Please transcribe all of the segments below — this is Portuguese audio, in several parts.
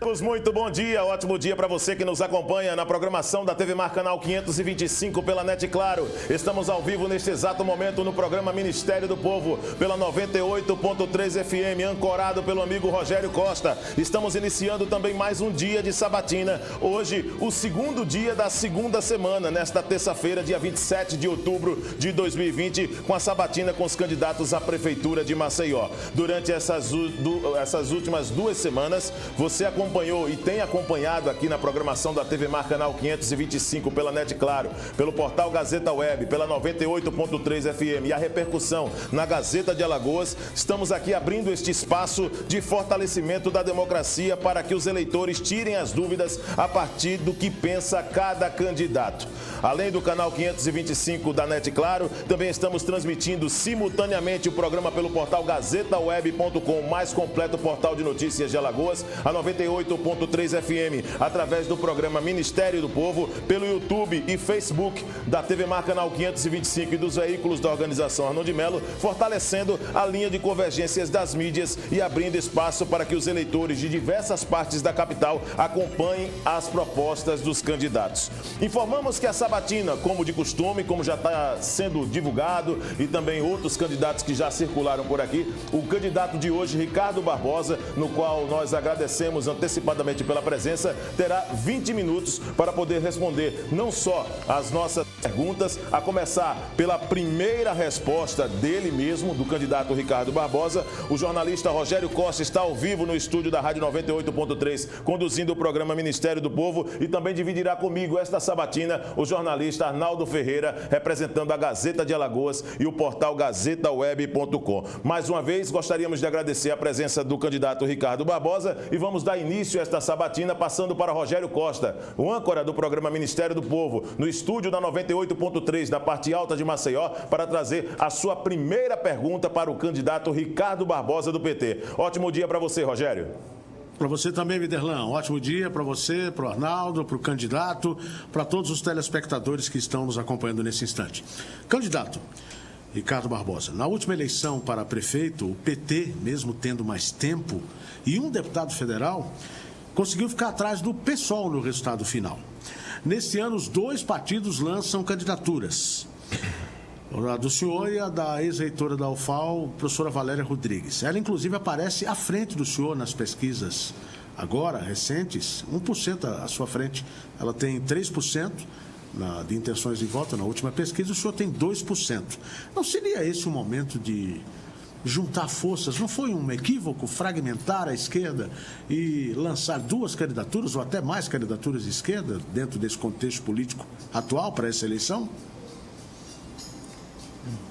amigos, muito bom dia, ótimo dia para você que nos acompanha na programação da TV Mar Canal 525 pela NET Claro. Estamos ao vivo neste exato momento no programa Ministério do Povo, pela 98.3 FM, ancorado pelo amigo Rogério Costa. Estamos iniciando também mais um dia de sabatina. Hoje, o segundo dia da segunda semana, nesta terça-feira, dia 27 de outubro de 2020, com a sabatina com os candidatos à Prefeitura de Maceió. Durante essas últimas 2 semanas, você acompanhou e tem acompanhado aqui na programação da TV Mar Canal 525 pela NET Claro, pelo portal Gazeta Web, pela 98.3 FM e a repercussão na Gazeta de Alagoas. Estamos aqui abrindo este espaço de fortalecimento da democracia para que os eleitores tirem as dúvidas a partir do que pensa cada candidato. Além do canal 525 da NET Claro, também estamos transmitindo simultaneamente o programa pelo portal gazetaweb.com, mais completo portal de notícias de Alagoas, a 98.3 FM, através do programa Ministério do Povo, pelo YouTube e Facebook da TV Mar Canal 525 e dos veículos da organização Arnon de Melo, fortalecendo a linha de convergências das mídias e abrindo espaço para que os eleitores de diversas partes da capital acompanhem as propostas dos candidatos. Informamos que a sabatina, como de costume, como já está sendo divulgado, e também outros candidatos que já circularam por aqui, o candidato de hoje, Ricardo Barbosa, no qual nós agradecemos antecipadamente pela presença, terá 20 minutos para poder responder não só as nossas perguntas, a começar pela primeira resposta dele mesmo, do candidato Ricardo Barbosa. O jornalista Rogério Costa está ao vivo no estúdio da Rádio 98.3, conduzindo o programa Ministério do Povo, e também dividirá comigo esta sabatina o jornalista Arnaldo Ferreira, representando a Gazeta de Alagoas e o portal gazetaweb.com. Mais uma vez, gostaríamos de agradecer a presença do candidato Ricardo Barbosa e vamos dar início a esta sabatina passando para Rogério Costa, o âncora do programa Ministério do Povo, no estúdio da 98.3, da parte alta de Maceió, para trazer a sua primeira pergunta para o candidato Ricardo Barbosa do PT. Ótimo dia para você, Rogério. Para você também, Viderlan. Ótimo dia para você, para o Arnaldo, para o candidato, para todos os telespectadores que estão nos acompanhando nesse instante. Candidato Ricardo Barbosa, na última eleição para prefeito, o PT, mesmo tendo mais tempo e um deputado federal, conseguiu ficar atrás do PSOL no resultado final. Neste ano, os 2 partidos lançam candidaturas. A do senhor e a da ex-reitora da UFAL, professora Valéria Rodrigues. Ela, inclusive, aparece à frente do senhor nas pesquisas agora, recentes, 1% à sua frente. Ela tem 3% de intenções de voto na última pesquisa, o senhor tem 2%. Não seria esse o momento de juntar forças? Não foi um equívoco fragmentar a esquerda e lançar 2 candidaturas ou até mais candidaturas de esquerda dentro desse contexto político atual para essa eleição?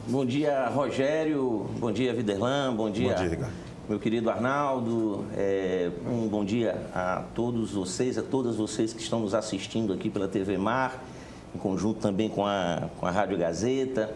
Bom dia, Rogério. Bom dia, Viderlan. Bom dia, Ricardo. Meu querido Arnaldo. Um bom dia a todos vocês, a todas vocês que estão nos assistindo aqui pela TV Mar, em conjunto também com a Rádio Gazeta.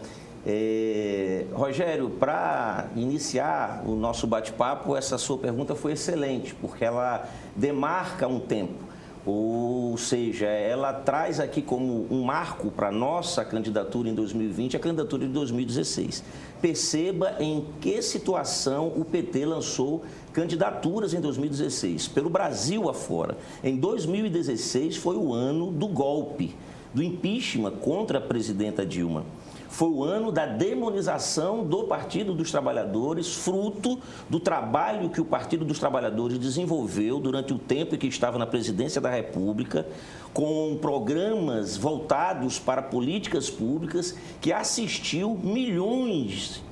Rogério, para iniciar o nosso bate-papo, essa sua pergunta foi excelente, porque ela demarca um tempo. Ou seja, ela traz aqui como um marco para a nossa candidatura em 2020, a candidatura de 2016. Perceba em que situação o PT lançou candidaturas em 2016, pelo Brasil afora. Em 2016 foi o ano do golpe, do impeachment contra a presidenta Dilma. Foi o ano da demonização do Partido dos Trabalhadores, fruto do trabalho que o Partido dos Trabalhadores desenvolveu durante o tempo em que estava na presidência da República, com programas voltados para políticas públicas que assistiu milhões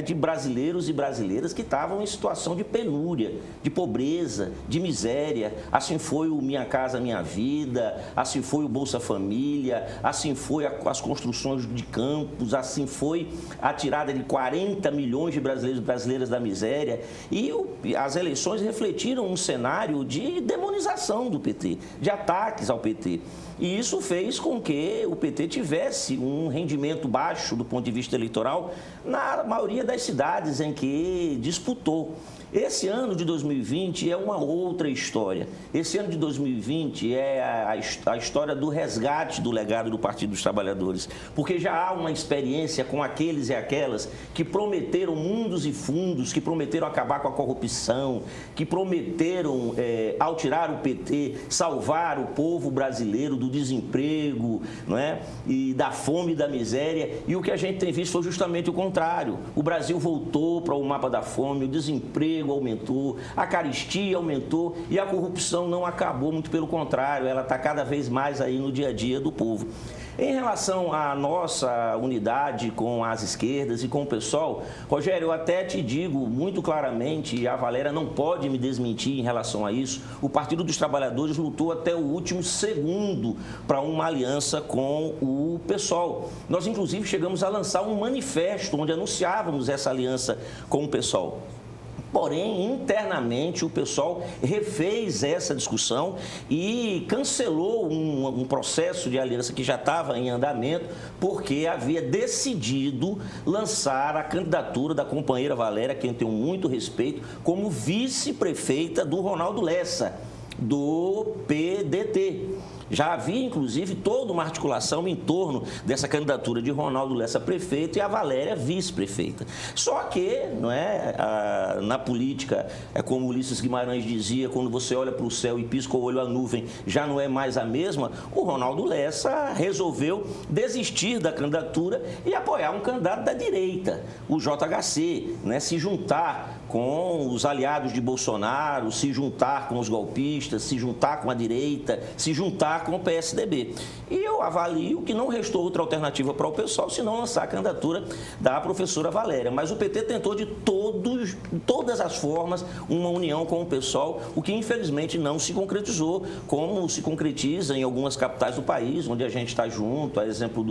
de brasileiros e brasileiras que estavam em situação de penúria, de pobreza, de miséria. Assim foi o Minha Casa Minha Vida, assim foi o Bolsa Família, assim foi as construções de campos, assim foi a tirada de 40 milhões de brasileiros e brasileiras da miséria. E as eleições refletiram um cenário de demonização do PT, de ataques ao PT. E isso fez com que o PT tivesse um rendimento baixo do ponto de vista eleitoral na maioria das cidades em que disputou. Esse ano de 2020 é uma outra história. Esse ano de 2020 é a história do resgate do legado do Partido dos Trabalhadores, porque já há uma experiência com aqueles e aquelas que prometeram mundos e fundos, que prometeram acabar com a corrupção, que prometeram, ao tirar o PT, salvar o povo brasileiro do desemprego, não é? E da fome e da miséria. E o que a gente tem visto foi justamente o contrário. O Brasil voltou para o mapa da fome, o desemprego aumentou, a carestia aumentou e a corrupção não acabou, muito pelo contrário, ela está cada vez mais aí no dia a dia do povo. Em relação à nossa unidade com as esquerdas e com o PSOL, Rogério, eu até te digo muito claramente, e a Valéria não pode me desmentir em relação a isso, o Partido dos Trabalhadores lutou até o último segundo para uma aliança com o PSOL. Nós, inclusive, chegamos a lançar um manifesto onde anunciávamos essa aliança com o PSOL. Porém, internamente, o PSOL refez essa discussão e cancelou um processo de aliança que já estava em andamento, porque havia decidido lançar a candidatura da companheira Valéria, quem eu tenho muito respeito, como vice-prefeita do Ronaldo Lessa, do PDT. Já havia, inclusive, toda uma articulação em torno dessa candidatura de Ronaldo Lessa prefeito e a Valéria vice-prefeita. Só que, não é, na política, é como Ulisses Guimarães dizia, quando você olha para o céu e pisca o olho à nuvem, já não é mais a mesma, o Ronaldo Lessa resolveu desistir da candidatura e apoiar um candidato da direita, o JHC, né, se juntar com os aliados de Bolsonaro, se juntar com os golpistas, se juntar com a direita, se juntar com o PSDB. E eu avalio que não restou outra alternativa para o PSOL senão lançar a candidatura da professora Valéria. Mas o PT tentou de todas as formas uma união com o PSOL, o que infelizmente não se concretizou, como se concretiza em algumas capitais do país, onde a gente está junto, a exemplo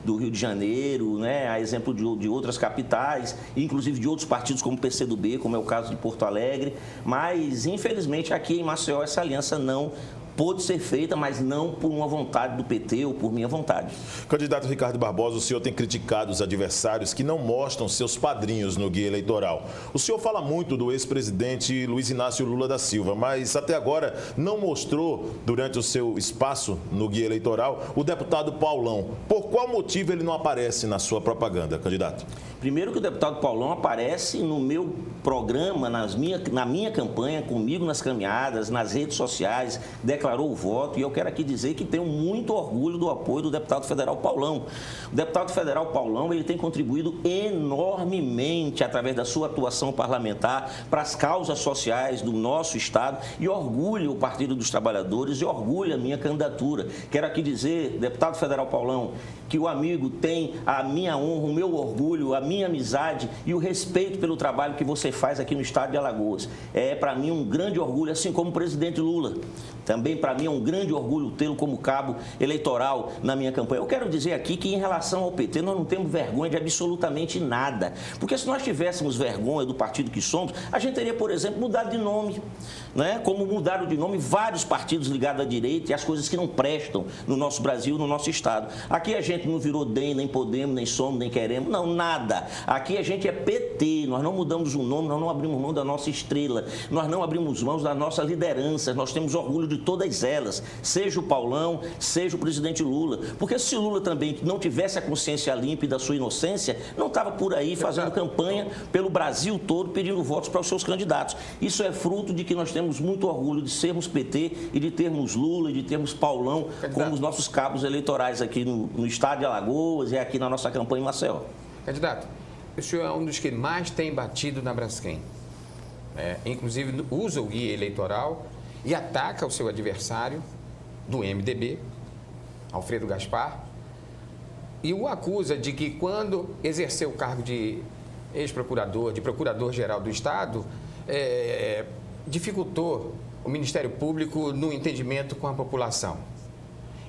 do Rio de Janeiro, né, a exemplo de outras capitais, inclusive de outros partidos como o PCdoB, como é o caso de Porto Alegre, mas infelizmente aqui em Maceió essa aliança não pôde ser feita, mas não por uma vontade do PT ou por minha vontade. Candidato Ricardo Barbosa, o senhor tem criticado os adversários que não mostram seus padrinhos no guia eleitoral. O senhor fala muito do ex-presidente Luiz Inácio Lula da Silva, mas até agora não mostrou, durante o seu espaço no guia eleitoral, o deputado Paulão. Por qual motivo ele não aparece na sua propaganda, candidato? Primeiro que o deputado Paulão aparece no meu programa, na minha campanha, comigo nas caminhadas, nas redes sociais, declarou o voto, e eu quero aqui dizer que tenho muito orgulho do apoio do deputado federal Paulão. O deputado federal Paulão, ele tem contribuído enormemente através da sua atuação parlamentar para as causas sociais do nosso estado e orgulha o Partido dos Trabalhadores e orgulha a minha candidatura. Quero aqui dizer, deputado federal Paulão, que o amigo tem a minha honra, o meu orgulho, a minha amizade e o respeito pelo trabalho que você faz aqui no estado de Alagoas. É para mim um grande orgulho, assim como o presidente Lula. Também para mim é um grande orgulho tê-lo como cabo eleitoral na minha campanha. Eu quero dizer aqui que em relação ao PT nós não temos vergonha de absolutamente nada. Porque se nós tivéssemos vergonha do partido que somos, a gente teria, por exemplo, mudado de nome, né? Como mudaram de nome vários partidos ligados à direita e as coisas que não prestam no nosso Brasil, no nosso estado. Aqui a gente não virou DEM, nem Podemos, nem Somos, nem Queremos, não, nada. Aqui a gente é PT, nós não mudamos o nome, nós não abrimos mão da nossa estrela, nós não abrimos mão da nossa liderança, nós temos orgulho de todas elas, seja o Paulão, seja o presidente Lula. Porque se Lula também não tivesse a consciência limpa da sua inocência, não estava por aí fazendo campanha pelo Brasil todo, pedindo votos para os seus candidatos. Isso é fruto de que nós temos muito orgulho de sermos PT e de termos Lula e de termos Paulão como os nossos cabos eleitorais aqui no estado de Alagoas e aqui na nossa campanha em Maceió. Candidato, o senhor é um dos que mais tem batido na Braskem. Inclusive, usa o guia eleitoral e ataca o seu adversário do MDB, Alfredo Gaspar, e o acusa de que quando exerceu o cargo de ex-procurador, de procurador-geral do Estado, dificultou o Ministério Público no entendimento com a população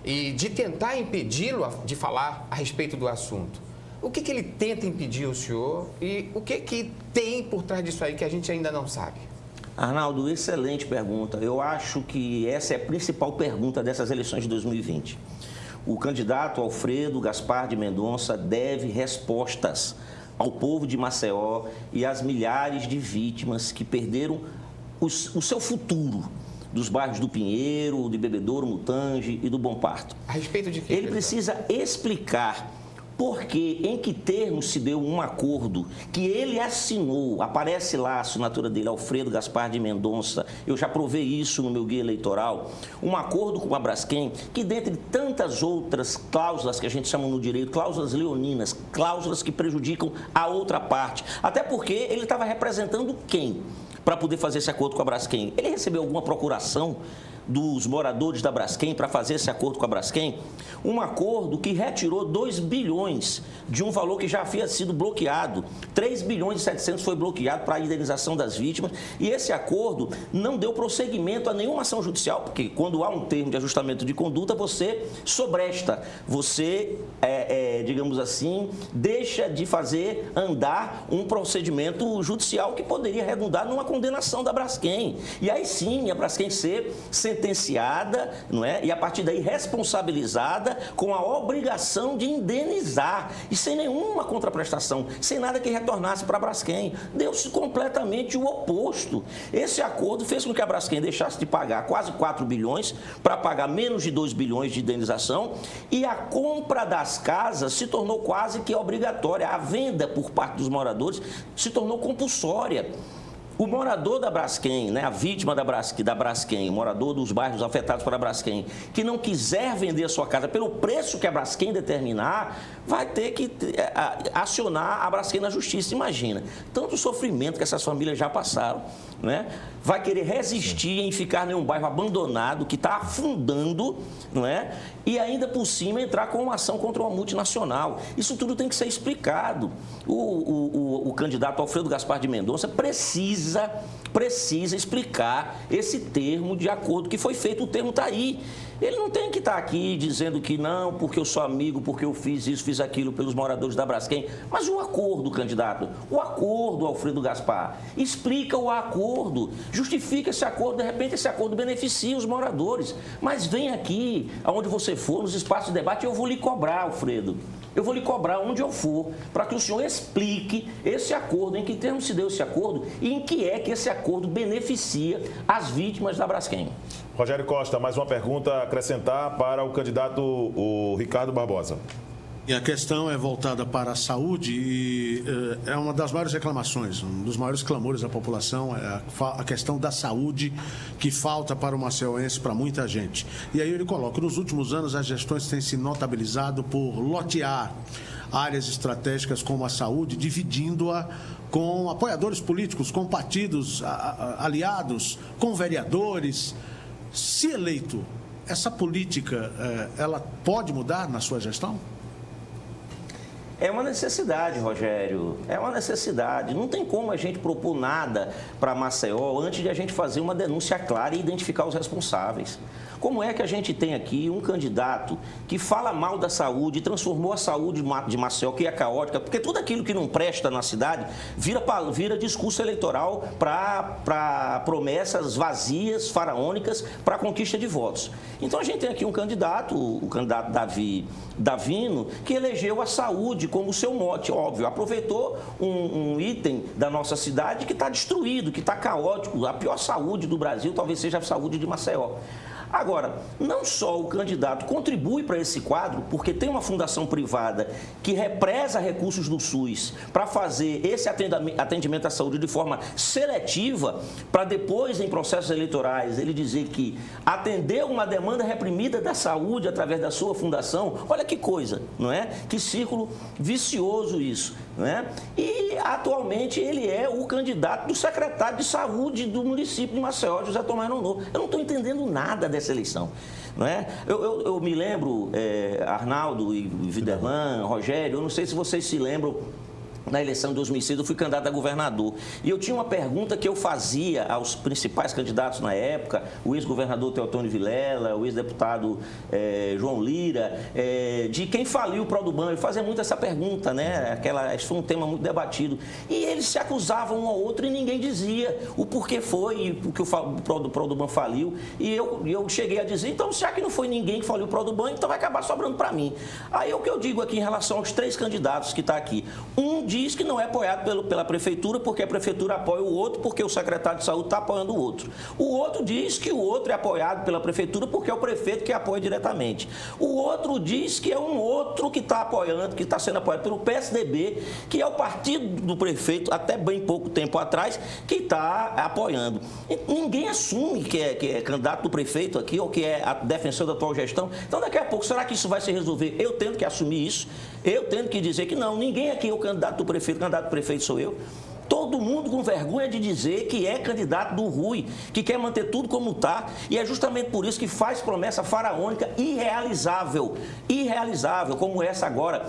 e de tentar impedi-lo de falar a respeito do assunto. O que ele tenta impedir o senhor e o que tem por trás disso aí que a gente ainda não sabe? Arnaldo, excelente pergunta. Eu acho que essa é a principal pergunta dessas eleições de 2020. O candidato Alfredo Gaspar de Mendonça deve respostas ao povo de Maceió e às milhares de vítimas que perderam o seu futuro dos bairros do Pinheiro, de Bebedouro, Mutange e do Bom Parto. A respeito de quê? Ele precisa explicar por que, em que termos se deu um acordo que ele assinou, aparece lá a assinatura dele, Alfredo Gaspar de Mendonça, eu já provei isso no meu guia eleitoral, um acordo com a Braskem, que dentre tantas outras cláusulas que a gente chama no direito, cláusulas leoninas, cláusulas que prejudicam a outra parte, até porque ele estava representando quem para poder fazer esse acordo com a Braskem? Ele recebeu alguma procuração dos moradores da Braskem para fazer esse acordo com a Braskem? Um acordo que retirou 2 bilhões de um valor que já havia sido bloqueado. 3 bilhões e 700 foi bloqueado para a indenização das vítimas e esse acordo não deu prosseguimento a nenhuma ação judicial, porque quando há um termo de ajustamento de conduta, você sobresta, você, digamos assim, deixa de fazer andar um procedimento judicial que poderia redundar numa condenação da Braskem. E aí sim, a Braskem ser sentenciada, não é? E a partir daí responsabilizada com a obrigação de indenizar e sem nenhuma contraprestação, sem nada que retornasse para a Braskem. Deu-se completamente o oposto. Esse acordo fez com que a Braskem deixasse de pagar quase 4 bilhões para pagar menos de 2 bilhões de indenização e a compra das casas se tornou quase que obrigatória. A venda por parte dos moradores se tornou compulsória. O morador da Braskem, né, a vítima da Braskem, o morador dos bairros afetados pela Braskem, que não quiser vender a sua casa pelo preço que a Braskem determinar, vai ter que acionar a Braskem na justiça. Imagina, tanto sofrimento que essas famílias já passaram, né? Vai querer resistir em ficar em um bairro abandonado que está afundando, não é? E ainda por cima entrar com uma ação contra uma multinacional. Isso tudo tem que ser explicado. O candidato Alfredo Gaspar de Mendonça precisa explicar esse termo de acordo que foi feito. O termo está aí. Ele não tem que estar aqui dizendo que não, porque eu sou amigo, porque eu fiz isso, fiz aquilo pelos moradores da Braskem. Mas o acordo, candidato, o acordo, Alfredo Gaspar, explica o acordo, justifica esse acordo, de repente esse acordo beneficia os moradores. Mas vem aqui, aonde você for, nos espaços de debate, eu vou lhe cobrar, Alfredo. Eu vou lhe cobrar onde eu for, para que o senhor explique esse acordo, em que termos se deu esse acordo e em que é que esse acordo beneficia as vítimas da Braskem. Rogério Costa, mais uma pergunta a acrescentar para o candidato o Ricardo Barbosa. E a questão é voltada para a saúde e é uma das maiores reclamações, um dos maiores clamores da população é a questão da saúde que falta para o maceioense, para muita gente. E aí ele coloca, nos últimos anos as gestões têm se notabilizado por lotear áreas estratégicas como a saúde, dividindo-a com apoiadores políticos, com partidos aliados, com vereadores. Se eleito, essa política, ela pode mudar na sua gestão? É uma necessidade, Rogério, é uma necessidade. Não tem como a gente propor nada para Maceió antes de a gente fazer uma denúncia clara e identificar os responsáveis. Como é que a gente tem aqui um candidato que fala mal da saúde, transformou a saúde de Maceió, que é caótica, porque tudo aquilo que não presta na cidade vira discurso eleitoral para promessas vazias, faraônicas, para a conquista de votos. Então a gente tem aqui um candidato, o candidato Davino, que elegeu a saúde como seu mote, óbvio, aproveitou um item da nossa cidade que está destruído, que está caótico, a pior saúde do Brasil talvez seja a saúde de Maceió. Agora, não só o candidato contribui para esse quadro, porque tem uma fundação privada que represa recursos do SUS para fazer esse atendimento à saúde de forma seletiva, para depois, em processos eleitorais, ele dizer que atendeu uma demanda reprimida da saúde através da sua fundação. Olha que coisa, não é? Que círculo vicioso isso, não é? E, atualmente, ele é o candidato do secretário de saúde do município de Maceió, José Tomás Nonô. Eu não estou entendendo nada dessa eleição, não é? Eu me lembro, Arnaldo e Viderlan, Rogério, eu não sei se vocês se lembram, na eleição de 2006 eu fui candidato a governador e eu tinha uma pergunta que eu fazia aos principais candidatos na época, o ex-governador Teotônio Vilela, o ex-deputado João Lira, de quem faliu o Produban. Eu fazia muito essa pergunta, né? Isso foi um tema muito debatido. E eles se acusavam um ao outro e ninguém dizia o porquê foi e porque o Produban faliu. E eu cheguei a dizer, então, já que não foi ninguém que faliu o Produban, então vai acabar sobrando para mim. Aí o que eu digo aqui em relação aos 3 candidatos que estão aqui. Um diz que não é apoiado pela prefeitura porque a prefeitura apoia o outro, porque o secretário de saúde está apoiando o outro. O outro diz que o outro é apoiado pela prefeitura porque é o prefeito que apoia diretamente. O outro diz que é um outro que está apoiando, que está sendo apoiado pelo PSDB, que é o partido do prefeito, até bem pouco tempo atrás, que está apoiando. E ninguém assume que é candidato do prefeito aqui ou que é a defensor da atual gestão. Então, daqui a pouco, será que isso vai se resolver? Eu tendo que assumir isso, eu tendo que dizer que não, ninguém aqui é o candidato do prefeito, o candidato do prefeito sou eu. Todo mundo com vergonha de dizer que é candidato do Rui, que quer manter tudo como está, e é justamente por isso que faz promessa faraônica irrealizável, como essa agora,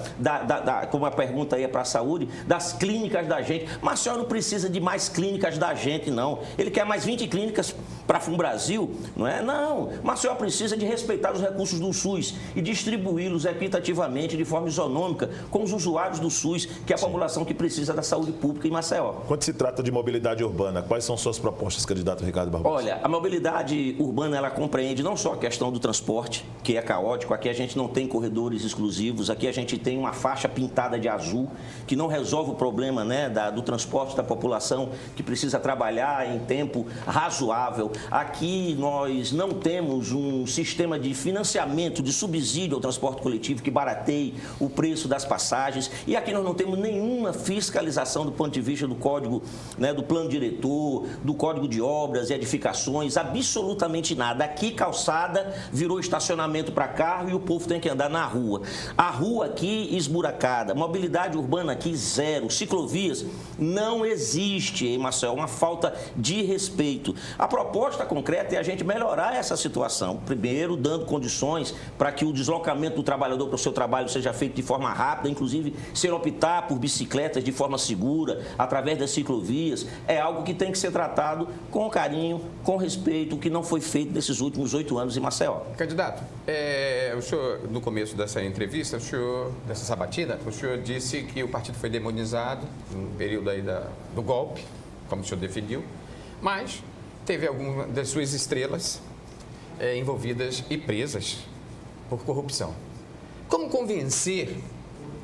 como a pergunta aí é para a saúde, das clínicas da gente. Maceió não precisa de mais clínicas da gente, não. Ele quer mais 20 clínicas para Fundo Brasil, não é? Não. Maceió precisa de respeitar os recursos do SUS e distribuí-los equitativamente, de forma isonômica, com os usuários do SUS, que é a população que precisa da saúde pública em Maceió. Quando se trata de mobilidade urbana, quais são suas propostas, candidato Ricardo Barbosa? Olha, a mobilidade urbana, ela compreende não só a questão do transporte, que é caótico, aqui a gente não tem corredores exclusivos, aqui a gente tem uma faixa pintada de azul, que não resolve o problema, né, do transporte da população, que precisa trabalhar em tempo razoável. Aqui nós não temos um sistema de financiamento, de subsídio ao transporte coletivo que barateie o preço das passagens, e aqui nós não temos nenhuma fiscalização do ponto de vista do código, né, do plano diretor, do código de obras e edificações, absolutamente nada. Aqui calçada virou estacionamento para carro e o povo tem que andar na rua. A rua aqui esburacada, mobilidade urbana aqui zero, ciclovias não existe em Maceió, uma falta de respeito. A proposta concreta é a gente melhorar essa situação, primeiro dando condições para que o deslocamento do trabalhador para o seu trabalho seja feito de forma rápida, inclusive se ele optar por bicicletas de forma segura, através das ciclovias, é algo que tem que ser tratado com carinho, com respeito, o que não foi feito nesses últimos 8 anos em Maceió. Candidato, o senhor, no começo dessa entrevista, dessa sabatina, o senhor disse que o partido foi demonizado no período aí do golpe, como o senhor definiu, mas teve algumas das suas estrelas envolvidas e presas por corrupção. Como convencer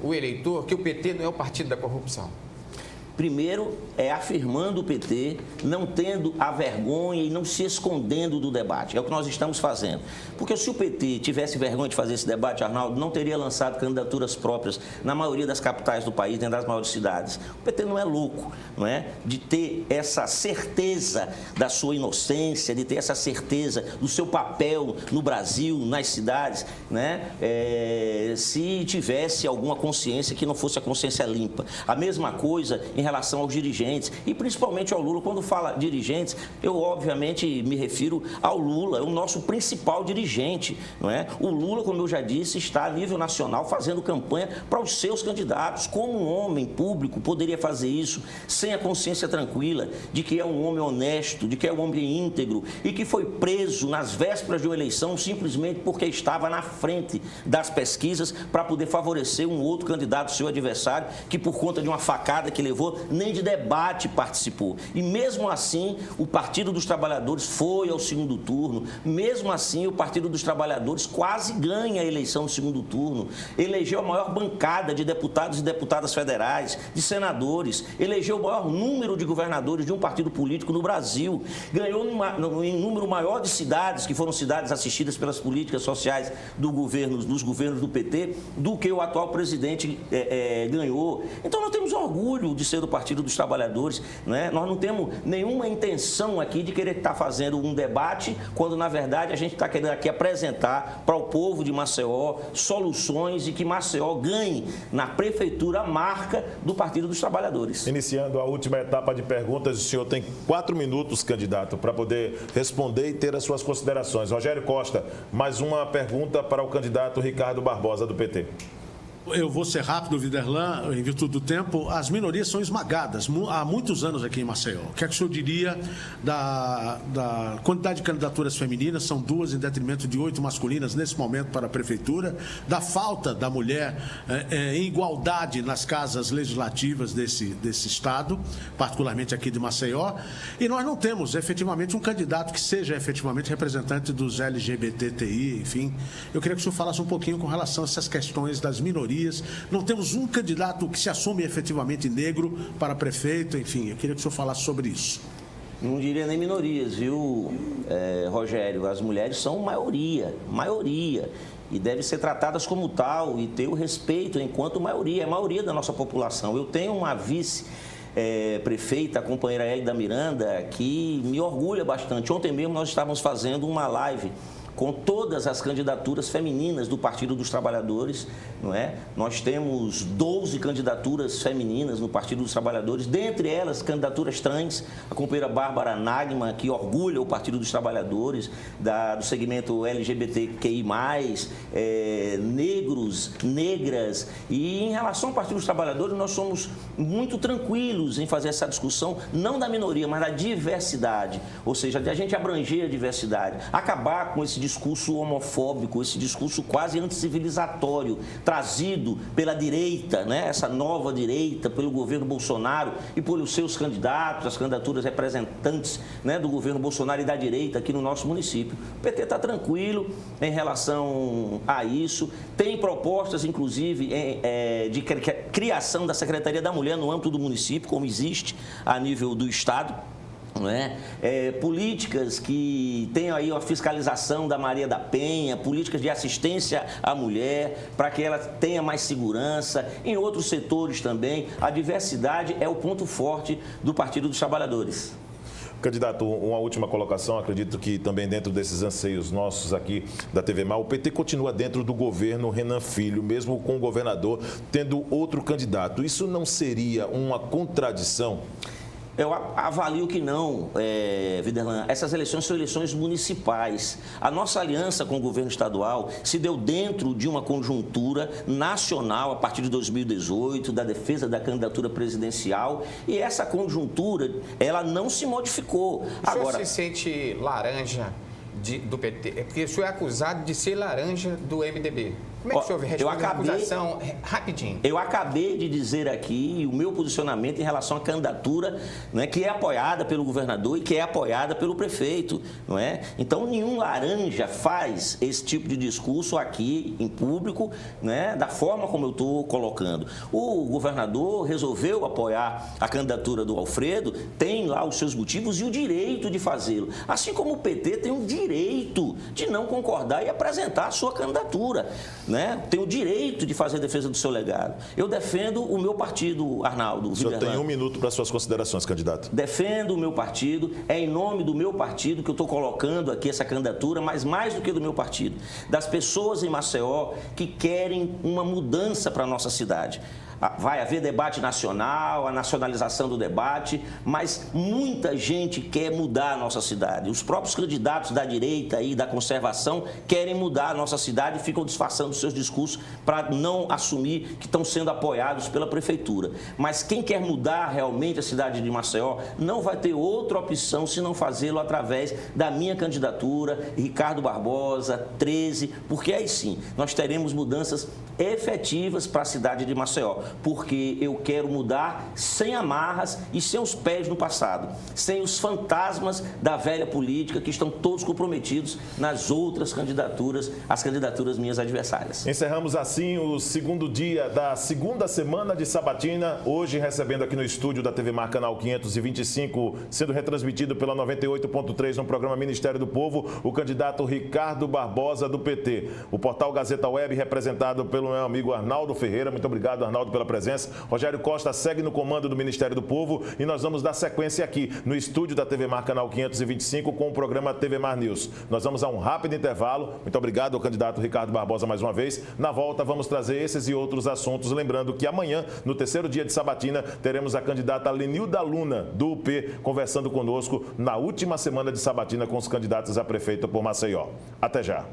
o eleitor que o PT não é o partido da corrupção? Primeiro, é afirmando o PT, não tendo a vergonha e não se escondendo do debate. É o que nós estamos fazendo. Porque se o PT tivesse vergonha de fazer esse debate, Arnaldo, não teria lançado candidaturas próprias na maioria das capitais do país, dentro das maiores cidades. O PT não é louco, não é? De ter essa certeza da sua inocência, de ter essa certeza do seu papel no Brasil, nas cidades, né? Se tivesse alguma consciência que não fosse a consciência limpa. A mesma coisa em relação aos dirigentes e principalmente ao Lula. Quando fala dirigentes, eu obviamente me refiro ao Lula, é o nosso principal dirigente, não é? O Lula, como eu já disse, está a nível nacional fazendo campanha para os seus candidatos. Como um homem público poderia fazer isso sem a consciência tranquila de que é um homem honesto, de que é um homem íntegro e que foi preso nas vésperas de uma eleição simplesmente porque estava na frente das pesquisas para poder favorecer um outro candidato, seu adversário, que por conta de uma facada que levou, nem de debate participou. E mesmo assim, o Partido dos Trabalhadores foi ao segundo turno. Mesmo assim, o Partido dos Trabalhadores quase ganha a eleição no segundo turno. Elegeu a maior bancada de deputados e deputadas federais, de senadores. Elegeu o maior número de governadores de um partido político no Brasil. Ganhou em número maior de cidades, que foram cidades assistidas pelas políticas sociais dos governos do PT, do que o atual presidente ganhou. Então, nós temos orgulho de ser do Partido dos Trabalhadores, né? Nós não temos nenhuma intenção aqui de querer estar fazendo um debate, quando na verdade a gente está querendo aqui apresentar para o povo de Maceió soluções e que Maceió ganhe na prefeitura a marca do Partido dos Trabalhadores. Iniciando a última etapa de perguntas, o senhor tem 4 minutos, candidato, para poder responder e ter as suas considerações. Rogério Costa, mais uma pergunta para o candidato Ricardo Barbosa, do PT. Eu vou ser rápido, Viderlan, em virtude do tempo. As minorias são esmagadas há muitos anos aqui em Maceió. O que é que o senhor diria da quantidade de candidaturas femininas? São 2 em detrimento de 8 masculinas nesse momento para a prefeitura. Da falta da mulher em igualdade nas casas legislativas desse estado, particularmente aqui de Maceió. E nós não temos efetivamente um candidato que seja efetivamente representante dos LGBTI, enfim. Eu queria que o senhor falasse um pouquinho com relação a essas questões das minorias minorias. Não temos um candidato que se assume efetivamente negro para prefeito, enfim, eu queria que o senhor falasse sobre isso. Não diria nem minorias, viu, Rogério? As mulheres são maioria. E devem ser tratadas como tal e ter o respeito enquanto maioria. É a maioria da nossa população. Eu tenho uma vice-prefeita, a companheira Hélida Miranda, que me orgulha bastante. Ontem mesmo nós estávamos fazendo uma live com todas as candidaturas femininas do Partido dos Trabalhadores, não é? Nós temos 12 candidaturas femininas no Partido dos Trabalhadores, dentre elas candidaturas trans, a companheira Bárbara Nagma, que orgulha o Partido dos Trabalhadores, do segmento LGBTQI+, negros, negras, e em relação ao Partido dos Trabalhadores, nós somos muito tranquilos em fazer essa discussão, não da minoria, mas da diversidade, ou seja, de a gente abranger a diversidade, acabar com esse discurso homofóbico, esse discurso quase anticivilizatório, trazido pela direita, né? Essa nova direita, pelo governo Bolsonaro e pelos seus candidatos, as candidaturas representantes, né, do governo Bolsonaro e da direita aqui no nosso município. O PT está tranquilo em relação a isso, tem propostas, inclusive, de criação da Secretaria da Mulher no âmbito do município, como existe a nível do Estado. Não é? Políticas que tenham aí a fiscalização da Maria da Penha, políticas de assistência à mulher, para que ela tenha mais segurança. Em outros setores também, a diversidade é o ponto forte do Partido dos Trabalhadores. Candidato, uma última colocação, acredito que também dentro desses anseios nossos aqui da TV Mar, o PT continua dentro do governo Renan Filho, mesmo com o governador tendo outro candidato. Isso não seria uma contradição? Eu avalio que não, Viderlan. Essas eleições são eleições municipais. A nossa aliança com o governo estadual se deu dentro de uma conjuntura nacional a partir de 2018, da defesa da candidatura presidencial, e essa conjuntura, ela não se modificou. O senhor se sente laranja do PT? Porque o senhor é acusado de ser laranja do MDB. Como é que o senhor responde a acusação rapidinho? Eu acabei de dizer aqui o meu posicionamento em relação à candidatura, não é, que é apoiada pelo governador e que é apoiada pelo prefeito, não é? Então, nenhum laranja faz esse tipo de discurso aqui em público, né, da forma como eu estou colocando. O governador resolveu apoiar a candidatura do Alfredo, tem lá os seus motivos e o direito de fazê-lo. Assim como o PT tem o direito de não concordar e apresentar a sua candidatura, né? Tem o direito de fazer a defesa do seu legado. Eu defendo o meu partido, Arnaldo. O senhor tem 1 minuto para suas considerações, candidato. Defendo o meu partido, é em nome do meu partido que eu estou colocando aqui essa candidatura, mas mais do que do meu partido, das pessoas em Maceió que querem uma mudança para a nossa cidade. Vai haver debate nacional, a nacionalização do debate, mas muita gente quer mudar a nossa cidade. Os próprios candidatos da direita e da conservação querem mudar a nossa cidade e ficam disfarçando seus discursos para não assumir que estão sendo apoiados pela prefeitura. Mas quem quer mudar realmente a cidade de Maceió não vai ter outra opção se não fazê-lo através da minha candidatura, Ricardo Barbosa, 13, porque aí sim nós teremos mudanças efetivas para a cidade de Maceió. Porque eu quero mudar sem amarras e sem os pés no passado, sem os fantasmas da velha política que estão todos comprometidos nas outras candidaturas, as candidaturas minhas adversárias. Encerramos assim o segundo dia da segunda semana de sabatina, hoje recebendo aqui no estúdio da TV Mar Canal 525, sendo retransmitido pela 98.3 no programa Ministério do Povo, o candidato Ricardo Barbosa do PT. O portal Gazeta Web representado pelo meu amigo Arnaldo Ferreira. Muito obrigado, Arnaldo, pela presença. Rogério Costa segue no comando do Ministério do Povo e nós vamos dar sequência aqui no estúdio da TV Mar Canal 525 com o programa TV Mar News. Nós vamos a um rápido intervalo. Muito obrigado ao candidato Ricardo Barbosa mais uma vez. Na volta vamos trazer esses e outros assuntos, lembrando que amanhã, no terceiro dia de sabatina, teremos a candidata Lenilda Luna, do UP, conversando conosco na última semana de sabatina com os candidatos a prefeito por Maceió. Até já.